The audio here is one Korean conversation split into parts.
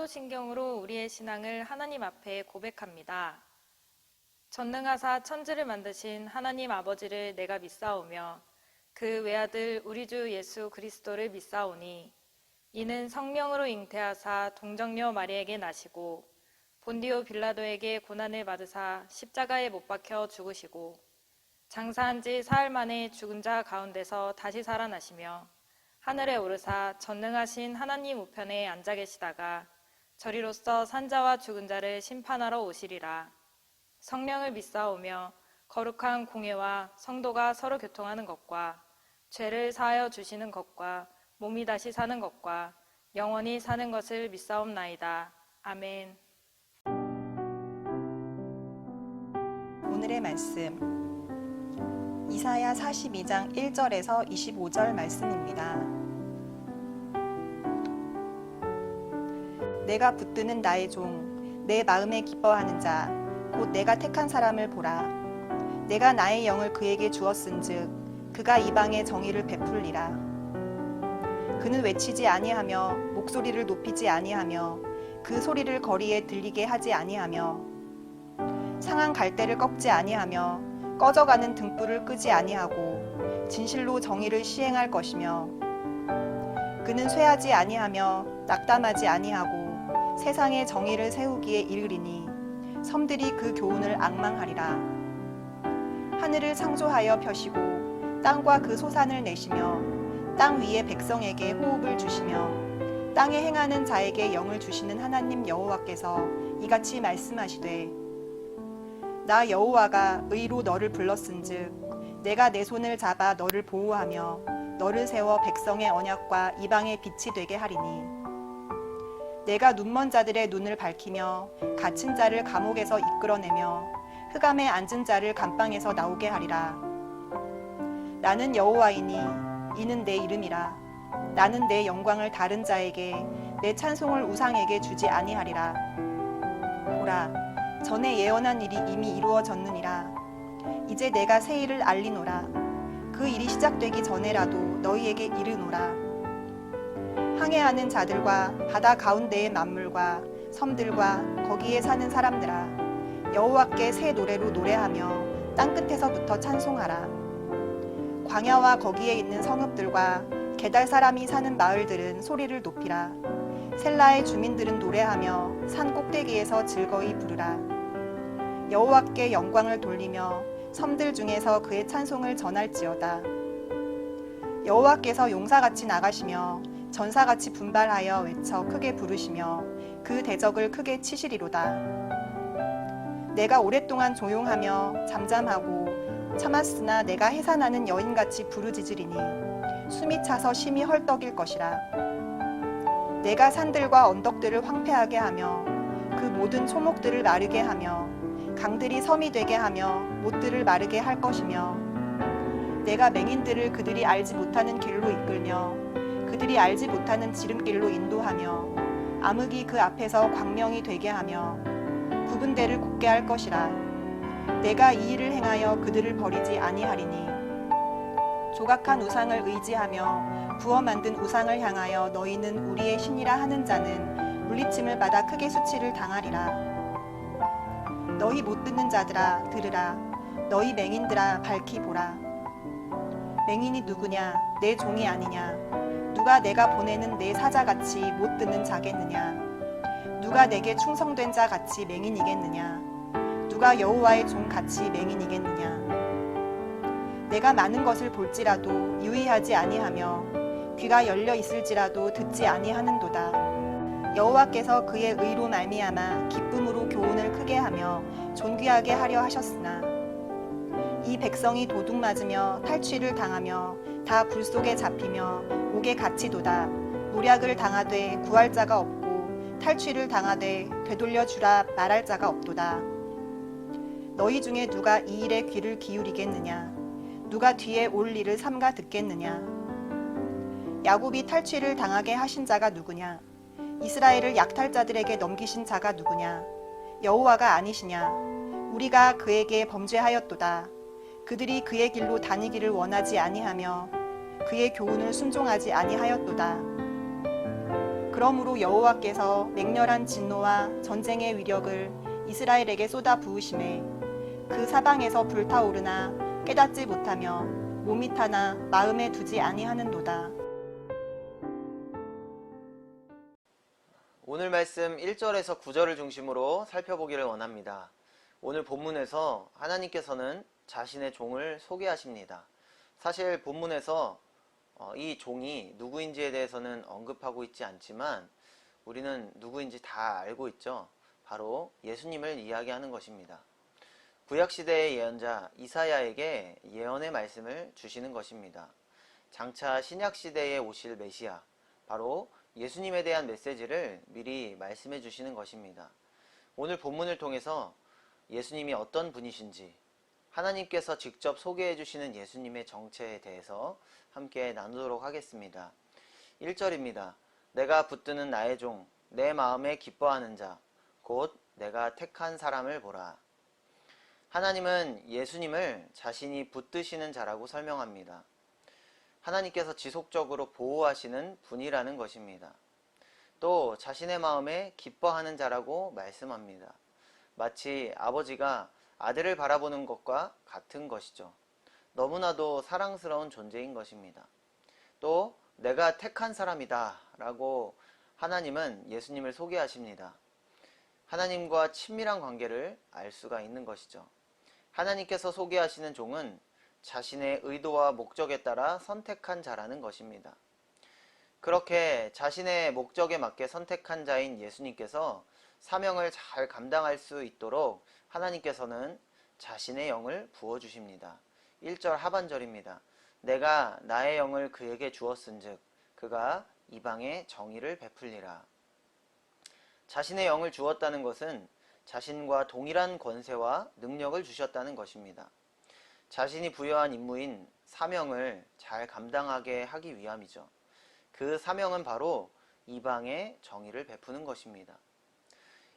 사도신경으로 우리의 신앙을 하나님 앞에 고백합니다. 전능하사 천지를 만드신 하나님 아버지를 내가 믿사오며 그 외아들 우리 주 예수 그리스도를 믿사오니 이는 성령으로 잉태하사 동정녀 마리에게 나시고 본디오 빌라도에게 고난을 받으사 십자가에 못 박혀 죽으시고 장사한 지 사흘 만에 죽은 자 가운데서 다시 살아나시며 하늘에 오르사 전능하신 하나님 우편에 앉아 계시다가 저리로서 산자와 죽은 자를 심판하러 오시리라. 성령을 믿사오며 거룩한 공회와 성도가 서로 교통하는 것과 죄를 사하여 주시는 것과 몸이 다시 사는 것과 영원히 사는 것을 믿사옵나이다. 아멘. 오늘의 말씀 이사야 42장 1절에서 25절 말씀입니다. 내가 붙드는 나의 종, 내 마음에 기뻐하는 자, 곧 내가 택한 사람을 보라. 내가 나의 영을 그에게 주었은즉 그가 이방의 정의를 베풀리라. 그는 외치지 아니하며 목소리를 높이지 아니하며 그 소리를 거리에 들리게 하지 아니하며 상한 갈대를 꺾지 아니하며 꺼져가는 등불을 끄지 아니하고 진실로 정의를 시행할 것이며 그는 쇠하지 아니하며 낙담하지 아니하고 세상에 정의를 세우기에 이르리니 섬들이 그 교훈을 앙망하리라. 하늘을 창조하여 펴시고 땅과 그 소산을 내시며 땅 위의 백성에게 호흡을 주시며 땅에 행하는 자에게 영을 주시는 하나님 여호와께서 이같이 말씀하시되 나 여호와가 의로 너를 불렀은즉 내가 내 손을 잡아 너를 보호하며 너를 세워 백성의 언약과 이방의 빛이 되게 하리니 내가 눈먼 자들의 눈을 밝히며 갇힌 자를 감옥에서 이끌어내며 흑암에 앉은 자를 감방에서 나오게 하리라. 나는 여호와이니 이는 내 이름이라. 나는 내 영광을 다른 자에게 내 찬송을 우상에게 주지 아니하리라. 보라 전에 예언한 일이 이미 이루어졌느니라. 이제 내가 새 일을 알리노라. 그 일이 시작되기 전에라도 너희에게 이르노라. 항해하는 자들과 바다 가운데의 만물과 섬들과 거기에 사는 사람들아, 여호와께 새 노래로 노래하며 땅끝에서부터 찬송하라. 광야와 거기에 있는 성읍들과 게달 사람이 사는 마을들은 소리를 높이라. 셀라의 주민들은 노래하며 산 꼭대기에서 즐거이 부르라. 여호와께 영광을 돌리며 섬들 중에서 그의 찬송을 전할지어다. 여호와께서 용사같이 나가시며 전사같이 분발하여 외쳐 크게 부르시며 그 대적을 크게 치시리로다. 내가 오랫동안 조용하며 잠잠하고 참았으나 내가 해산하는 여인같이 부르짖으리니 숨이 차서 심히 헐떡일 것이라. 내가 산들과 언덕들을 황폐하게 하며 그 모든 초목들을 마르게 하며 강들이 섬이 되게 하며 못들을 마르게 할 것이며 내가 맹인들을 그들이 알지 못하는 길로 이끌며 그들이 알지 못하는 지름길로 인도하며 암흑이 그 앞에서 광명이 되게 하며 굽은 데를 곱게 할 것이라. 내가 이 일을 행하여 그들을 버리지 아니하리니 조각한 우상을 의지하며 부어 만든 우상을 향하여 너희는 우리의 신이라 하는 자는 물리침을 받아 크게 수치를 당하리라. 너희 못 듣는 자들아 들으라. 너희 맹인들아 밝히 보라. 맹인이 누구냐? 내 종이 아니냐? 누가 내가 보내는 내 사자같이 못 듣는 자겠느냐? 누가 내게 충성된 자같이 맹인이겠느냐? 누가 여호와의 종같이 맹인이겠느냐? 내가 많은 것을 볼지라도 유의하지 아니하며 귀가 열려 있을지라도 듣지 아니하는도다. 여호와께서 그의 의로 말미암아 기쁨으로 교훈을 크게 하며 존귀하게 하려 하셨으나 이 백성이 도둑 맞으며 탈취를 당하며 다 불 속에 잡히며 옥에 갇히도다. 모략을 당하되 구할 자가 없고 탈취를 당하되 되돌려 주라 말할 자가 없도다. 너희 중에 누가 이 일에 귀를 기울이겠느냐? 누가 뒤에 올 일을 삼가 듣겠느냐? 야곱이 탈취를 당하게 하신 자가 누구냐? 이스라엘을 약탈자들에게 넘기신 자가 누구냐? 여호와가 아니시냐? 우리가 그에게 범죄하였도다. 그들이 그의 길로 다니기를 원하지 아니하며 그의 교훈을 순종하지 아니하였도다. 그러므로 여호와께서 맹렬한 진노와 전쟁의 위력을 이스라엘에게 쏟아 부으심에 그 사방에서 불타오르나 깨닫지 못하며 몸이 타나 마음에 두지 아니하는도다. 오늘 말씀 1절에서 9절을 중심으로 살펴보기를 원합니다. 오늘 본문에서 하나님께서는 자신의 종을 소개하십니다. 사실 본문에서 이 종이 누구인지에 대해서는 언급하고 있지 않지만 우리는 누구인지 다 알고 있죠. 바로 예수님을 이야기하는 것입니다. 구약시대의 예언자 이사야에게 예언의 말씀을 주시는 것입니다. 장차 신약시대에 오실 메시아, 바로 예수님에 대한 메시지를 미리 말씀해 주시는 것입니다. 오늘 본문을 통해서 예수님이 어떤 분이신지, 하나님께서 직접 소개해 주시는 예수님의 정체에 대해서 함께 나누도록 하겠습니다. 1절입니다. 내가 붙드는 나의 종, 내 마음에 기뻐하는 자, 곧 내가 택한 사람을 보라. 하나님은 예수님을 자신이 붙드시는 자라고 설명합니다. 하나님께서 지속적으로 보호하시는 분이라는 것입니다. 또 자신의 마음에 기뻐하는 자라고 말씀합니다. 마치 아버지가 아들을 바라보는 것과 같은 것이죠. 너무나도 사랑스러운 존재인 것입니다. 또 내가 택한 사람이다 라고 하나님은 예수님을 소개하십니다. 하나님과 친밀한 관계를 알 수가 있는 것이죠. 하나님께서 소개하시는 종은 자신의 의도와 목적에 따라 선택한 자라는 것입니다. 그렇게 자신의 목적에 맞게 선택한 자인 예수님께서 사명을 잘 감당할 수 있도록 하나님께서는 자신의 영을 부어주십니다. 1절 하반절입니다. 내가 나의 영을 그에게 주었은즉 그가 이방에 정의를 베풀리라. 자신의 영을 주었다는 것은 자신과 동일한 권세와 능력을 주셨다는 것입니다. 자신이 부여한 임무인 사명을 잘 감당하게 하기 위함이죠. 그 사명은 바로 이방에 정의를 베푸는 것입니다.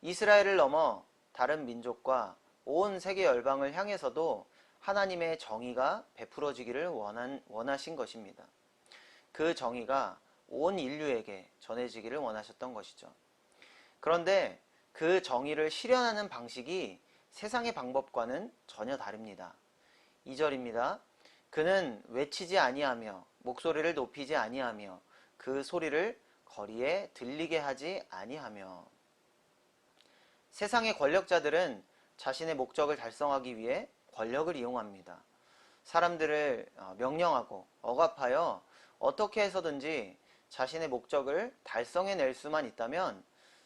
이스라엘을 넘어 다른 민족과 온 세계 열방을 향해서도 하나님의 정의가 베풀어지기를 원하신 것입니다. 그 정의가 온 인류에게 전해지기를 원하셨던 것이죠. 그런데 그 정의를 실현하는 방식이 세상의 방법과는 전혀 다릅니다. 2절입니다. 그는 외치지 아니하며 목소리를 높이지 아니하며 그 소리를 거리에 들리게 하지 아니하며. 세상의 권력자들은 자신의 목적을 달성하기 위해 권력을 이용합니다. 사람들을 명령하고 억압하여 어떻게 해서든지 자신의 목적을 달성해낼 수만 있다면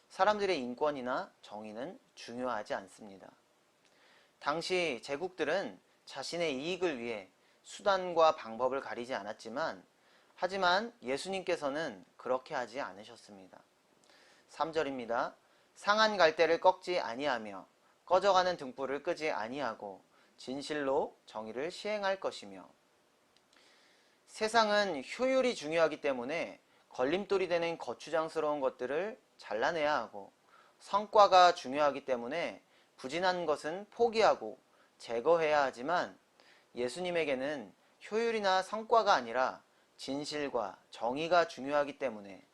사람들의 인권이나 정의는 중요하지 않습니다. 당시 제국들은 자신의 이익을 위해 수단과 방법을 가리지 않았지만 하지만 예수님께서는 그렇게 하지 않으셨습니다. 3절입니다. 상한 갈대를 꺾지 아니하며 꺼져가는 등불을 끄지 아니하고 진실로 정의를 시행할 것이며. 세상은 효율이 중요하기 때문에 걸림돌이 되는 거추장스러운 것들을 잘라내야 하고 성과가 중요하기 때문에 부진한 것은 포기하고 제거해야 하지만 예수님에게는 효율이나 성과가 아니라 진실과 정의가 중요하기 때문에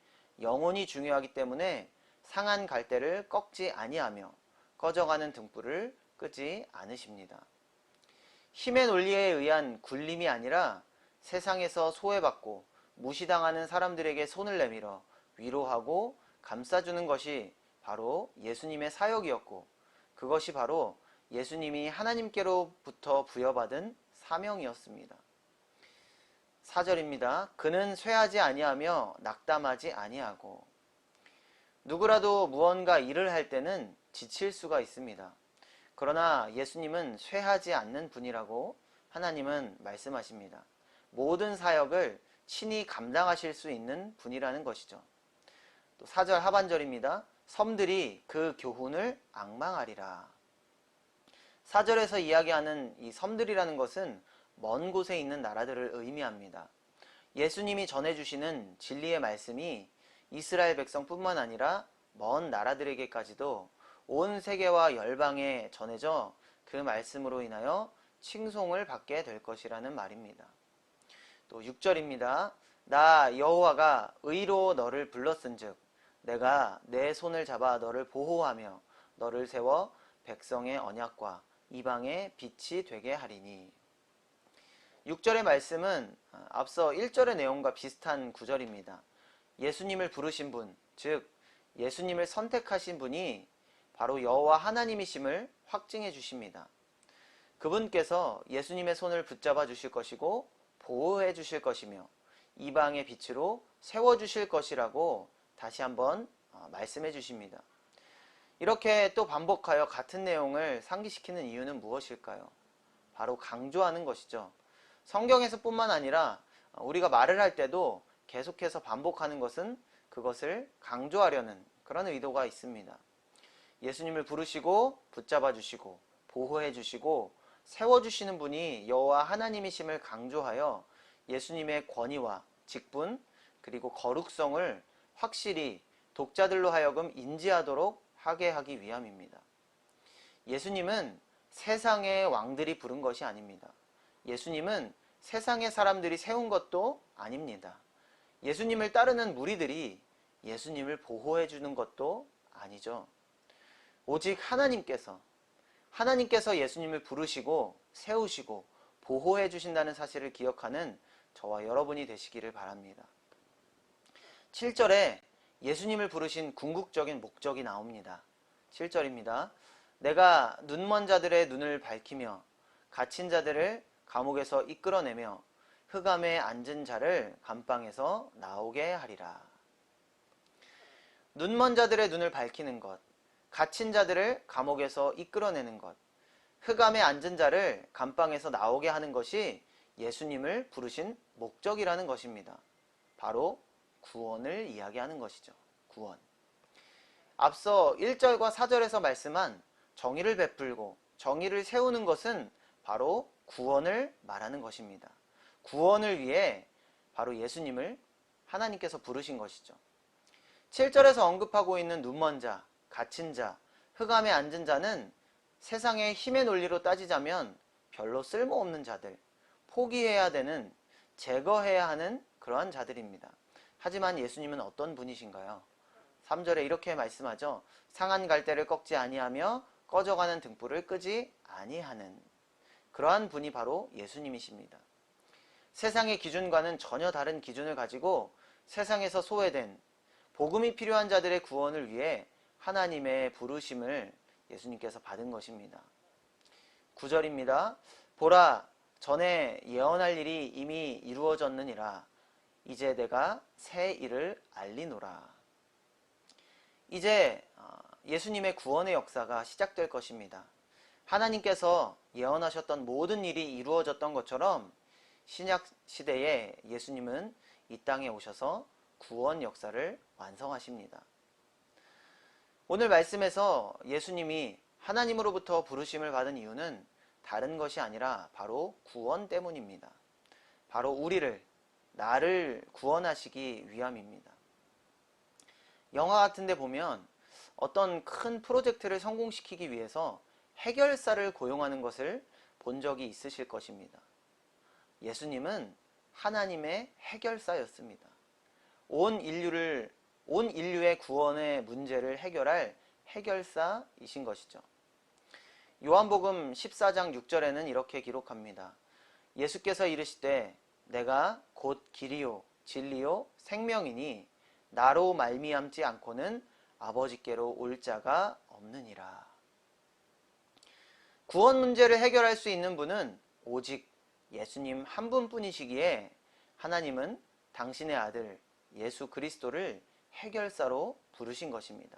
영혼이 중요하기 때문에 상한 갈대를 꺾지 아니하며 꺼져가는 등불을 끄지 않으십니다. 힘의 논리에 의한 굴림이 아니라 세상에서 소외받고 무시당하는 사람들에게 손을 내밀어 위로하고 감싸주는 것이 바로 예수님의 사역이었고 그것이 바로 예수님이 하나님께로부터 부여받은 사명이었습니다. 4절입니다. 그는 쇠하지 아니하며 낙담하지 아니하고. 누구라도 무언가 일을 할 때는 지칠 수가 있습니다. 그러나 예수님은 쇠하지 않는 분이라고 하나님은 말씀하십니다. 모든 사역을 친히 감당하실 수 있는 분이라는 것이죠. 또 4절 하반절입니다. 섬들이 그 교훈을 앙망하리라. 4절에서 이야기하는 이 섬들이라는 것은 먼 곳에 있는 나라들을 의미합니다. 예수님이 전해주시는 진리의 말씀이 이스라엘 백성뿐만 아니라 먼 나라들에게까지도 온 세계와 열방에 전해져 그 말씀으로 인하여 칭송을 받게 될 것이라는 말입니다. 또 6절입니다. 나 여호와가 의로 너를 불렀은즉 내가 내 손을 잡아 너를 보호하며 너를 세워 백성의 언약과 이방의 빛이 되게 하리니. 6절의 말씀은 앞서 1절의 내용과 비슷한 구절입니다. 예수님을 부르신 분, 즉 예수님을 선택하신 분이 바로 여호와 하나님이심을 확증해 주십니다. 그분께서 예수님의 손을 붙잡아 주실 것이고 보호해 주실 것이며 이방의 빛으로 세워 주실 것이라고 다시 한번 말씀해 주십니다. 이렇게 또 반복하여 같은 내용을 상기시키는 이유는 무엇일까요? 바로 강조하는 것이죠. 성경에서 뿐만 아니라 우리가 말을 할 때도 계속해서 반복하는 것은 그것을 강조하려는 그런 의도가 있습니다. 예수님을 부르시고 붙잡아 주시고 보호해 주시고 세워주시는 분이 여호와 하나님이심을 강조하여 예수님의 권위와 직분 그리고 거룩성을 확실히 독자들로 하여금 인지하도록 하게 하기 위함입니다. 예수님은 세상의 왕들이 부른 것이 아닙니다. 예수님은 세상의 사람들이 세운 것도 아닙니다. 예수님을 따르는 무리들이 예수님을 보호해 주는 것도 아니죠. 오직 하나님께서 예수님을 부르시고 세우시고 보호해 주신다는 사실을 기억하는 저와 여러분이 되시기를 바랍니다. 7절에 예수님을 부르신 궁극적인 목적이 나옵니다. 7절입니다. 내가 눈먼 자들의 눈을 밝히며 갇힌 자들을 감옥에서 이끌어내며 흑암에 앉은 자를 감방에서 나오게 하리라. 눈먼 자들의 눈을 밝히는 것, 갇힌 자들을 감옥에서 이끌어내는 것, 흑암에 앉은 자를 감방에서 나오게 하는 것이 예수님을 부르신 목적이라는 것입니다. 바로 구원을 이야기하는 것이죠. 구원. 앞서 1절과 4절에서 말씀한 정의를 베풀고 정의를 세우는 것은 바로 구원을 말하는 것입니다. 구원을 위해 바로 예수님을 하나님께서 부르신 것이죠. 7절에서 언급하고 있는 눈먼 자, 갇힌 자, 흑암에 앉은 자는 세상의 힘의 논리로 따지자면 별로 쓸모없는 자들, 포기해야 되는, 제거해야 하는 그러한 자들입니다. 하지만 예수님은 어떤 분이신가요? 3절에 이렇게 말씀하죠. 상한 갈대를 꺾지 아니하며 꺼져가는 등불을 끄지 아니하는 그러한 분이 바로 예수님이십니다. 세상의 기준과는 전혀 다른 기준을 가지고 세상에서 소외된 복음이 필요한 자들의 구원을 위해 하나님의 부르심을 예수님께서 받은 것입니다. 9절입니다. 보라, 전에 예언할 일이 이미 이루어졌느니라. 이제 내가 새 일을 알리노라. 이제 예수님의 구원의 역사가 시작될 것입니다. 하나님께서 예언하셨던 모든 일이 이루어졌던 것처럼 신약 시대에 예수님은 이 땅에 오셔서 구원 역사를 완성하십니다. 오늘 말씀에서 예수님이 하나님으로부터 부르심을 받은 이유는 다른 것이 아니라 바로 구원 때문입니다. 바로 나를 구원하시기 위함입니다. 영화 같은 데 보면 어떤 큰 프로젝트를 성공시키기 위해서 해결사를 고용하는 것을 본 적이 있으실 것입니다. 예수님은 하나님의 해결사였습니다. 온 인류의 구원의 문제를 해결할 해결사이신 것이죠. 요한복음 14장 6절에는 이렇게 기록합니다. 예수께서 이르시되 내가 곧 길이요 진리요 생명이니 나로 말미암지 않고는 아버지께로 올 자가 없느니라. 구원 문제를 해결할 수 있는 분은 오직 예수님 한 분뿐이시기에 하나님은 당신의 아들 예수 그리스도를 해결사로 부르신 것입니다.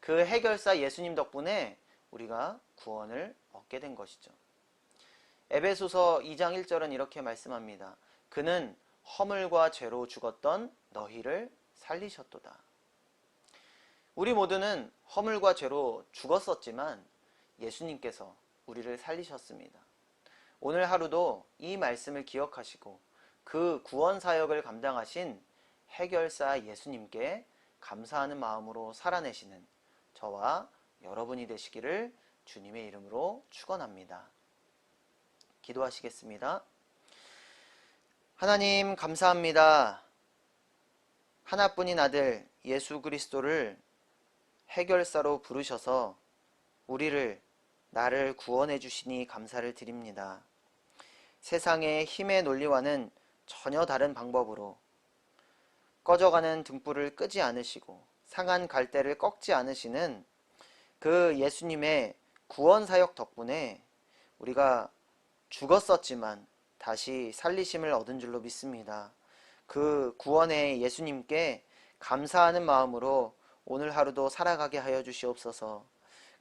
그 해결사 예수님 덕분에 우리가 구원을 얻게 된 것이죠. 에베소서 2장 1절은 이렇게 말씀합니다. 그는 허물과 죄로 죽었던 너희를 살리셨도다. 우리 모두는 허물과 죄로 죽었었지만 예수님께서 우리를 살리셨습니다. 오늘 하루도 이 말씀을 기억하시고 그 구원 사역을 감당하신 해결사 예수님께 감사하는 마음으로 살아내시는 저와 여러분이 되시기를 주님의 이름으로 축원합니다. 기도하시겠습니다. 하나님 감사합니다. 하나뿐인 아들 예수 그리스도를 해결사로 부르셔서 나를 구원해 주시니 감사를 드립니다. 세상의 힘의 논리와는 전혀 다른 방법으로 꺼져가는 등불을 끄지 않으시고 상한 갈대를 꺾지 않으시는 그 예수님의 구원 사역 덕분에 우리가 죽었었지만 다시 살리심을 얻은 줄로 믿습니다. 그 구원의 예수님께 감사하는 마음으로 오늘 하루도 살아가게 하여 주시옵소서.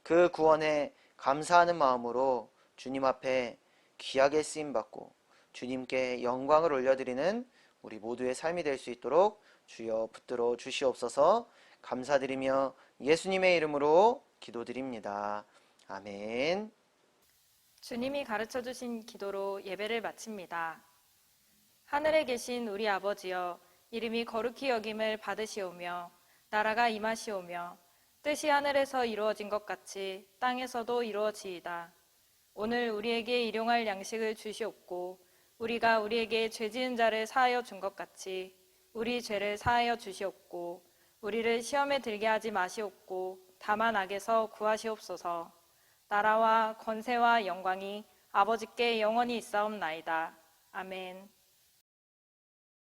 그 구원에 감사하는 마음으로 주님 앞에 귀하게 쓰임받고 주님께 영광을 올려드리는 우리 모두의 삶이 될 수 있도록 주여 붙들어 주시옵소서. 감사드리며 예수님의 이름으로 기도드립니다. 아멘. 주님이 가르쳐 주신 기도로 예배를 마칩니다. 하늘에 계신 우리 아버지여, 이름이 거룩히 여김을 받으시오며 나라가 임하시오며 뜻이 하늘에서 이루어진 것 같이 땅에서도 이루어지이다. 오늘 우리에게 일용할 양식을 주시옵고 우리가 우리에게 죄 지은 자를 사하여 준 것 같이 우리 죄를 사하여 주시옵고 우리를 시험에 들게 하지 마시옵고 다만 악에서 구하시옵소서. 나라와 권세와 영광이 아버지께 영원히 있사옵나이다. 아멘.